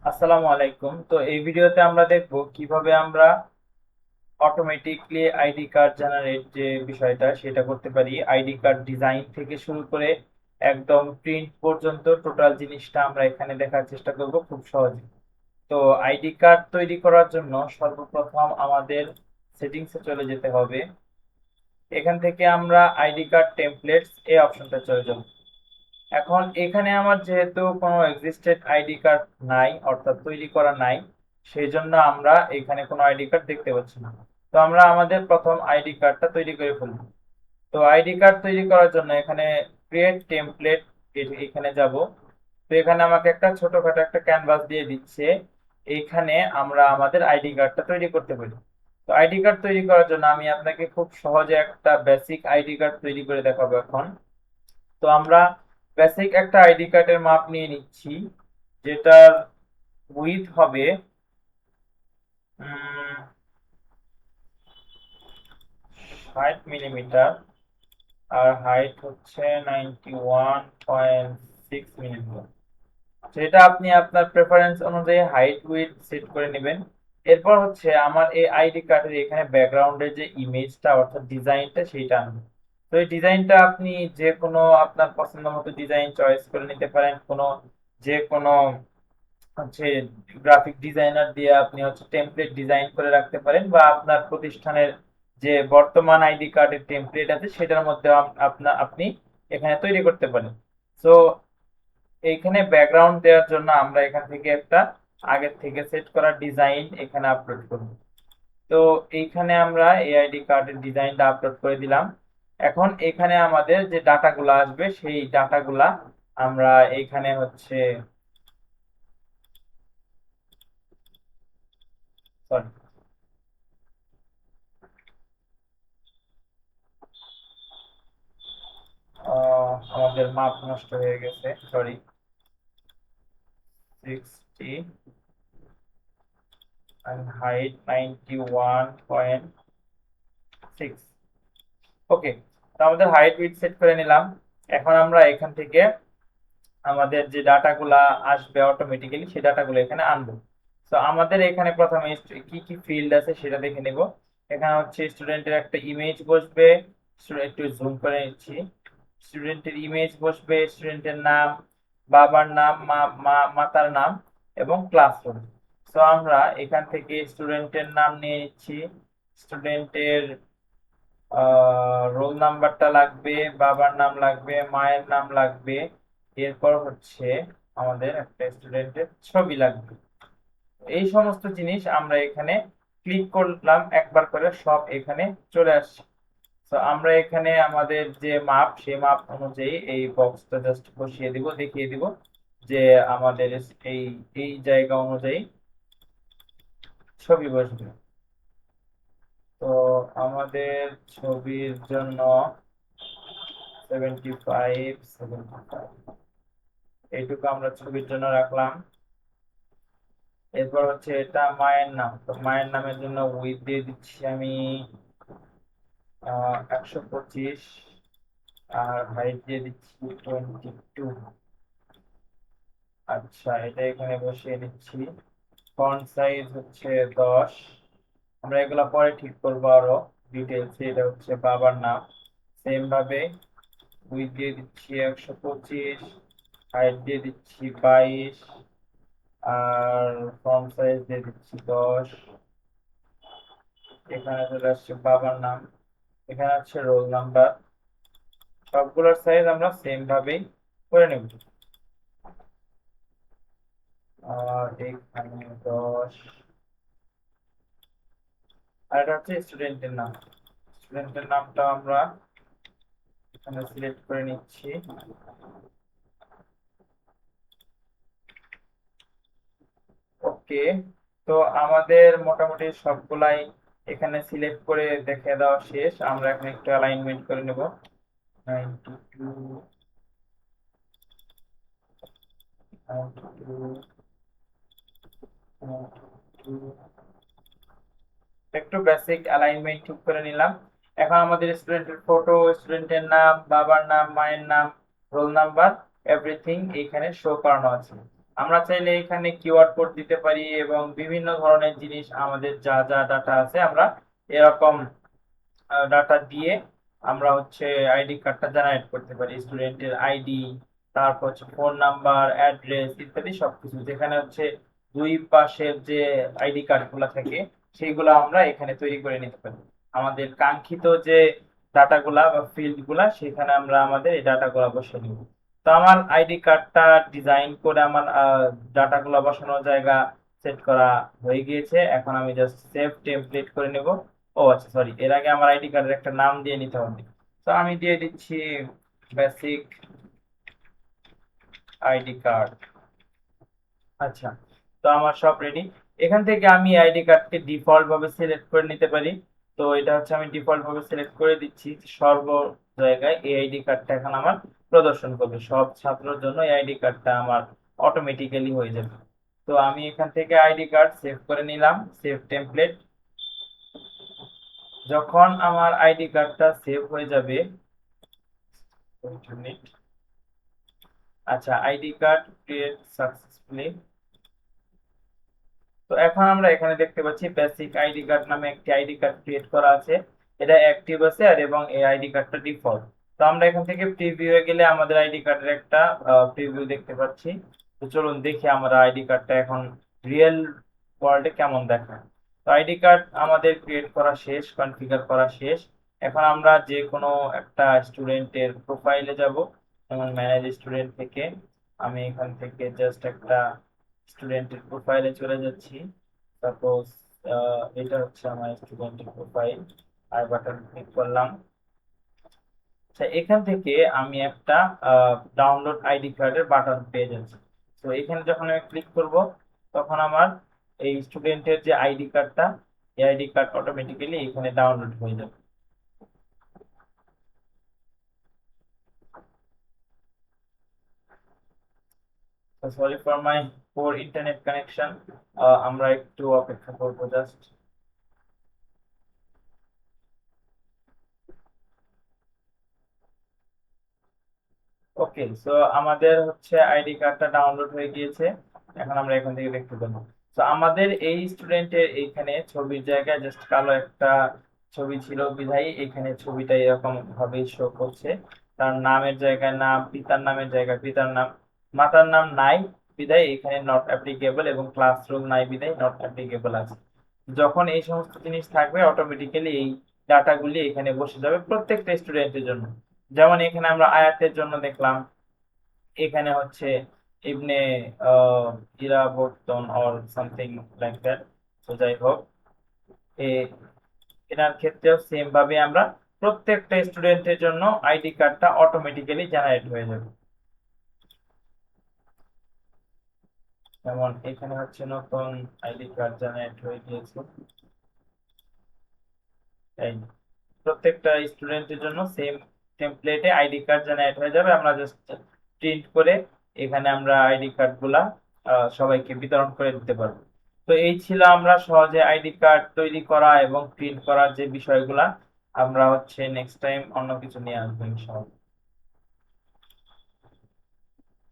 আসসালামু আলাইকুম। তো এই ভিডিওতে আমরা দেখব কিভাবে আমরা অটোমেটিকলি আইডি কার্ড জেনারেট যে বিষয়টা সেটা করতে পারি। আইডি কার্ড ডিজাইন থেকে শুরু করে একদম প্রিন্ট পর্যন্ত টোটাল জিনিসটা আমরা এখানে দেখার চেষ্টা করব খুব সহজে। তো আইডি কার্ড তৈরি করার জন্য সর্বপ্রথম আমাদের সেটিংসে চলে যেতে হবে। এখান থেকে আমরা আইডি কার্ড টেমপ্লেটস এই অপশনটা চলে যাব। এখন এখানে আমার যেহেতু কোনো এক্সিস্টেড আইডি কার্ড নাই, অর্থাৎ তৈরি করা নাই, সেই জন্য আমরা এখানে কোনো আইডি কার্ড দেখতে পাচ্ছি না। তো আমরা আমাদের প্রথম আইডি কার্ডটা তৈরি করে ফেলব। তো আইডি কার্ড তৈরি করার জন্য এখানে ক্রিয়েট টেমপ্লেট এখানে যাব। তো এখানে আমাকে একটা ছোটখাটো একটা ক্যানভাস দিয়ে দিচ্ছে। এইখানে আমরা আমাদের আইডি কার্ডটা তৈরি করতে পারি। তো আইডি কার্ড তৈরি করার জন্য আমি আপনাকে খুব সহজে একটা বেসিক আইডি কার্ড তৈরি করে দেখাবো এখন। তো আমরা বেসিক একটা আইডি কার্ডের মাপ নিয়ে নিচ্ছি, যেটার উইথ হবে 60 মিলিমিটার, আর হাইট হচ্ছে 91.6 মিলিমিটার। সেটা আপনি আপনার প্রেফারেন্স অনুযায়ী হাইট উইথ সেট করে নেবেন। এরপর হচ্ছে আমার এই আইডি কার্ডের এখানে ব্যাকগ্রাউন্ডের যে ইমেজটা অর্থাৎ ডিজাইনটা সেইটা আনবো। তো এই ডিজাইনটা আপনি যে কোনো আপনার পছন্দ মতো ডিজাইন চয়েস করে নিতে পারেন। যে কোনো হচ্ছে গ্রাফিক ডিজাইনার দিয়ে আপনি হচ্ছে টেমপ্লেট ডিজাইন করে রাখতে পারেন, বা আপনার প্রতিষ্ঠানের যে বর্তমান আইডি কার্ডের টেমপ্লেট আছে সেটার মধ্যে আপনি এখানে তৈরি করতে পারেন। তো এইখানে ব্যাকগ্রাউন্ড দেওয়ার জন্য আমরা এখান থেকে একটা আগের থেকে সেট করা ডিজাইন এখানে আপলোড করব। তো এইখানে আমরা এআইডি কার্ডের ডিজাইনটা আপলোড করে দিলাম। এখন এখানে আমাদের যে ডাটাগুলো আসবে সেই ডাটাগুলা আমরা এইখানে হচ্ছে সরি, আমাদের মাপ নষ্ট হয়ে গেছে, সরি। 60 and height 91.6। ওকে, তো আমাদের হাইট উইডথ সেট করে নিলাম। এখন আমরা এখান থেকে আমাদের যে ডাটাগুলা আসবে অটোমেটিক্যালি সেই ডাটাগুলো এখানে আনবো। তো আমাদের এখানে প্রথমে কি কি ফিল্ড আছে সেটা দেখে নেব। এখানে হচ্ছে স্টুডেন্টের একটা ইমেজ বসবে। একটু জুম করে নিচ্ছি। স্টুডেন্টের ইমেজ বসবে, স্টুডেন্টের নাম, বাবার নাম, মাতার নাম এবং ক্লাসরুম। তো আমরা এখান থেকে স্টুডেন্টের নাম নিয়ে নিচ্ছি। স্টুডেন্টের রোল নাম্বারটা লাগবে, বাবার নাম লাগবে, মায়ের নাম লাগবে। এরপর হচ্ছে আমাদের একটা স্টুডেন্টের ছবি লাগবে। এই সমস্ত জিনিস আমরা এখানে ক্লিক করলাম, একবার করে সব এখানে চলে আসছে। তো আমরা এখানে আমাদের যে মাপ সেই মাপ অনুযায়ী এই বক্সটা জাস্ট বসিয়ে দিব, দেখিয়ে দিব যে আমাদের এই এই জায়গা অনুযায়ী ছবি বসবে। তো আমাদের ছবির জন্য 75 এইটুকু আমরা ছবির জন্য রাখলাম। এরপর হচ্ছে এটা মায়ের নাম, তো মায়ের নামের জন্য উইথ দিয়ে দিচ্ছি আমি 125, আর হাইট দিয়ে দিচ্ছি 22। আচ্ছা, এটা এখানে বসিয়ে নিচ্ছি। ফন্ট সাইজ হচ্ছে 10। আমরা এগুলা পরে ঠিক করবো আরো ডিটেলস। এটা হচ্ছে বাবার নাম। সেম ভাবে উইথ দিয়ে দিচ্ছি 125, হাইট দিয়ে দিচ্ছি 22, আর ফন্ট সাইজ দিয়ে দিচ্ছি 10। এখানে চলে আসছে বাবার নাম, এখানে হচ্ছে রোল নাম্বার। সবগুলোর সাইজ আমরা সেম ভাবেই করে নেব। আর এখানে 10। আর এটা হচ্ছে স্টুডেন্টের নাম। স্টুডেন্টের নামটা আমরা এখানে সিলেক্ট করে নিচ্ছি। ওকে, তো আমাদের মোটামুটি সবগুলাই এখানে সিলেক্ট করে দেখে দেওয়া শেষ। আমরা এখন একটু অ্যালাইনমেন্ট করে নেব। 92, 92, 92। একটু বেসিক অ্যালাইনমেন্ট ঠিক করে নিলাম। এখন আমাদের স্টুডেন্টের ফটো, স্টুডেন্টের নাম, বাবার নাম, মায়ের নাম, রোল নাম্বার, এভরিথিং এইখানে শো করানো আছে। আমরা চাইলে এখানে কিউআর কোড দিতে পারি এবং বিভিন্ন ধরনের জিনিস আমাদের যা যা ডাটা আছে আমরা এরকম ডাটা দিয়ে আমরা হচ্ছে আইডি কার্ডটা জেনারেট করতে পারি, স্টুডেন্টের আইডি, তারপর হচ্ছে ফোন নাম্বার, অ্যাড্রেস ইত্যাদি সবকিছু, যেখানে হচ্ছে দুই পাশের যে আইডি কার্ড গুলা থাকে সেইগুলো আমরা এখানে তৈরি করে নিতে পারি। আমাদের কাঙ্ক্ষিত যে ডাটাগুলা বা ফিল্ড গুলা সেখানে আমরা আমাদের এই ডাটাগুলা বসিয়ে নিব। তো আমার আইডি কার্ডটা ডিজাইন করে আমার ডাটাগুলা বসানোর জায়গা সেট করা হয়ে গিয়েছে। এখন আমি জাস্ট সেভ টেমপ্লেট করে নেব। ও আচ্ছা, সরি, এর আগে আমার আইডি কার্ডের একটা নাম দিয়ে নিতে হবে। তো আমি দিয়ে দিচ্ছি বেসিক আইডি কার্ড। আচ্ছা, তো আমার সব রেডি। এখান থেকে আমি আইডি কার্ডকে ডিফল্ট ভাবে সিলেক্ট করে নিতে পারি। তো এটা হচ্ছে আমি ডিফল্ট ভাবে সিলেক্ট করে দিচ্ছি, সর্ব জায়গায় এই আইডি কার্ডটা এখন আমার প্রদর্শন করবে, সব ছাত্রের জন্য এই আইডি কার্ডটা আমার অটোমেটিক্যালি হয়ে যাবে। তো আমি এখান থেকে আইডি কার্ড সেভ করে নিলাম, সেভ টেমপ্লেট। যখন আমার আইডি কার্ডটা সেভ হয়ে যাবে, আচ্ছা, আইডি কার্ড ক্রিয়েট সাকসেসফুলি। তো এখন আমরা এখানে দেখতে পাচ্ছি বেসিক আইডি কার্ড নামে একটি আইডি কার্ড ক্রিয়েট করা আছে, এটা অ্যাক্টিভ আছে আর এবং এই আইডি কার্ডটা ডিফল্ট। তো আমরা এখান থেকে প্রিভিউ এ গেলে আমাদের আইডি কার্ডের একটা প্রিভিউ দেখতে পাচ্ছি। তো চলুন দেখি আমরা আইডি কার্ডটা এখন রিয়েল ওয়ার্ল্ডে কেমন দেখায়। তো আইডি কার্ড আমাদের ক্রিয়েট করা শেষ, কনফিগার করা শেষ। এখন আমরা যে কোনো একটা স্টুডেন্টের প্রোফাইলে যাব, যেমন ম্যানেজ স্টুডেন্ট থেকে আমি এখান থেকে জাস্ট একটা স্টুডেন্টের প্রোফাইলে চলে যাচ্ছি। সাপোজ এটা হচ্ছে আমার স্টুডেন্টের প্রোফাইল, আর বাটন ক্লিক করলাম। আচ্ছা, এখান থেকে আমি একটা ডাউনলোড আইডি কার্ডের বাটন পেয়ে যাচ্ছি। তো এখানে যখন আমি ক্লিক করব তখন আমার এই স্টুডেন্টের যে আইডি কার্ডটা, এই আইডি কার্ড অটোমেটিক্যালি এখানে ডাউনলোড হয়ে যাবে। Sorry for my poor internet connection, আমরা একটু অপেক্ষা করবো জাস্ট। ওকে, সো আমাদের হচ্ছে আইডি কার্ডটা ডাউনলোড হয়ে গিয়েছে। এখন আমরা এখান থেকে দেখতে পাবো। তো আমাদের এই স্টুডেন্টের এইখানে ছবির জায়গায় জাস্ট কালো একটা ছবি ছিল বিধায় এখানে ছবিটা এরকম ভাবে শো করছে। তার নামের জায়গায় নাম, পিতার নামের জায়গায় পিতার নাম, মাতার নাম নাই বিধায় এখানে নট অ্যাপ্লিকেবল, এবং ক্লাসরুম নাই বিধায় নট অ্যাপ্লিকেবল আছে। যখন এই সমস্ত জিনিস থাকবে অটোমেটিক্যালি এই ডাটাগুলি এখানে বসে যাবে প্রত্যেকটা স্টুডেন্টের জন্য। যেমন এখানে আমরা আয়াতের জন্য দেখলাম, এখানে হচ্ছে ইবনে আহ ইরাবতন অর সামথিং লাইক দ্যাট। তো যাই হোক, এ- এনার ক্ষেত্রেও সেম ভাবে আমরা প্রত্যেকটা স্টুডেন্টের জন্য আইডি কার্ডটা অটোমেটিক্যালি জেনারেট হয়ে যাবে। যেমন এখানে হচ্ছে নতুন আইডি কার্ড জেনারেট হয়ে গিয়েছে। এই প্রত্যেকটা স্টুডেন্টের জন্য সেম টেমপ্লেটে আইডি কার্ড জেনারেট হয়ে যাবে। আমরা জাস্ট প্রিন্ট করে এখানে আমরা আইডি কার্ড গুলা সবাইকে বিতরণ করে দিতে পারবো। তো এই ছিল আমরা সহজে আইডি কার্ড তৈরি করা এবং প্রিন্ট করার যে বিষয়গুলা। আমরা হচ্ছে নেক্সট টাইম অন্য কিছু নিয়ে আসবো ইনশাআল্লাহ।